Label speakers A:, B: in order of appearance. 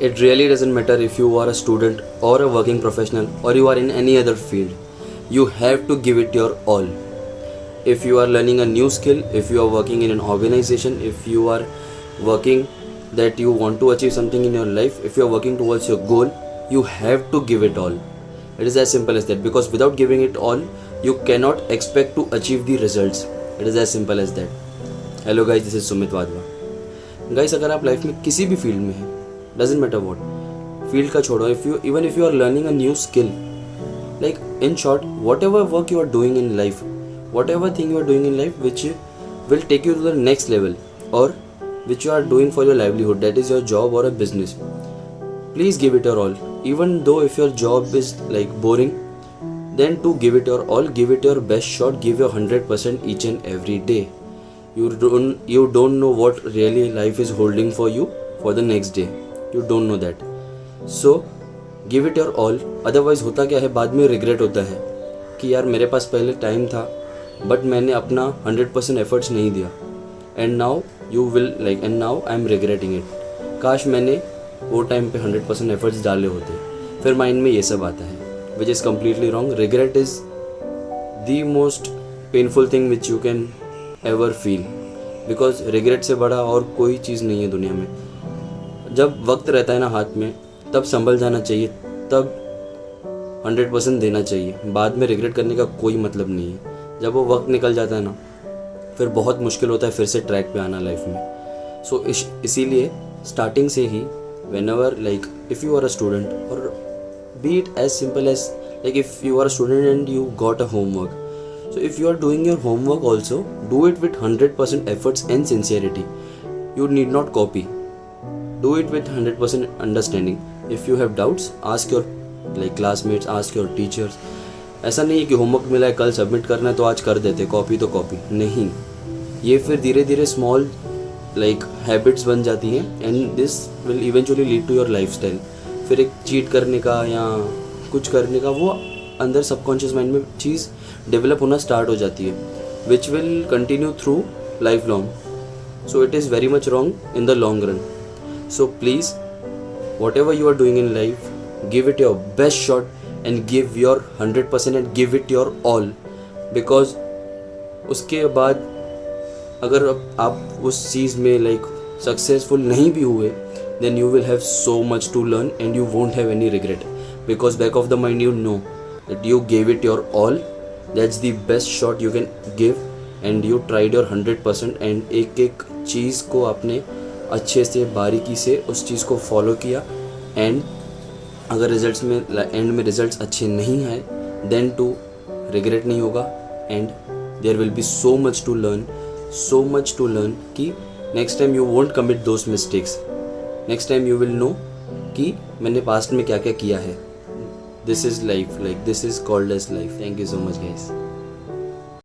A: It really doesn't matter if you are a student or a working professional or you are in any other field. You have to give it your all. If you are learning a new skill, if you are working in an organization, if you are working that you want to achieve something in your life, if you are working towards your goal, you have to give it all. It is as simple as that, because without giving it all, you cannot expect to achieve the results. It is as simple as that. Hello guys, this is Sumit Wadhwa. Guys, अगर आप life में किसी भी field में हैं, doesn't matter what field का छोड़ो, if you are learning a new skill, like in short, whatever work you are doing in life, whatever thing you are doing in life which will take you to the next level, or which you are doing for your livelihood, that is your job or a business, please give it your all. Even though if your job is like boring, then to give it your all, give it your best shot, give your 100% each and every day. You don't know what really life is holding for you for the next day. You don't know that. So give it your all. Otherwise होता क्या है, बाद में regret होता है कि यार मेरे पास पहले टाइम था बट मैंने अपना 100% एफर्ट्स नहीं दिया, and now I am regretting it. काश मैंने वो टाइम पे 100% एफर्ट्स डाले होते. फिर माइंड में ये सब आता है, which is completely wrong. Regret is the most painful thing which you can ever feel, because regret से बड़ा और कोई चीज़ नहीं है दुनिया में. जब वक्त रहता है ना हाथ में, तब संभल जाना चाहिए, तब 100% देना चाहिए. बाद में रिग्रेट करने का कोई मतलब नहीं है. जब वो वक्त निकल जाता है ना, फिर बहुत मुश्किल होता है फिर से ट्रैक पे आना लाइफ में. सो इसीलिए स्टार्टिंग से ही whenever, like if you are a student, or be it as simple as like if you are a student and you got a homework, so if you are doing your homework also, do it with 100% efforts and sincerity. You need not copy. Do it with 100% understanding. If you have doubts, ask your like classmates, ask your teachers. ऐसा नहीं है कि homework मिला है कल submit करना है तो आज कर देते, कॉपी तो कॉपी नहीं. ये फिर धीरे धीरे स्मॉल लाइक हैबिट्स बन जाती हैं, and this will eventually lead to your lifestyle. फिर एक चीट करने का या कुछ करने का वो अंदर सबकॉन्शियस माइंड में चीज़ डेवलप होना स्टार्ट हो जाती है, which will continue through life long. So it is very much wrong in the long run. So please, whatever you are doing in life, give it your best shot and give your 100% and give it your all, because उसके बाद अगर आप उस चीज़ में like successful नहीं भी हुए, then you will have so much to learn and you won't have any regret, because back of the mind you know that you gave it your all. That's the best shot you can give and you tried your 100% and एक एक चीज़ को आपने अच्छे से बारीकी से उस चीज़ को फॉलो किया. एंड अगर रिजल्ट्स में एंड में रिजल्ट्स अच्छे नहीं आए, देन टू रिग्रेट नहीं होगा, and there will be so much to learn कि next time you won't commit those mistakes. Next time you will know कि मैंने पास्ट में क्या क्या किया है. This is life, like this is called as life. Thank you so much guys.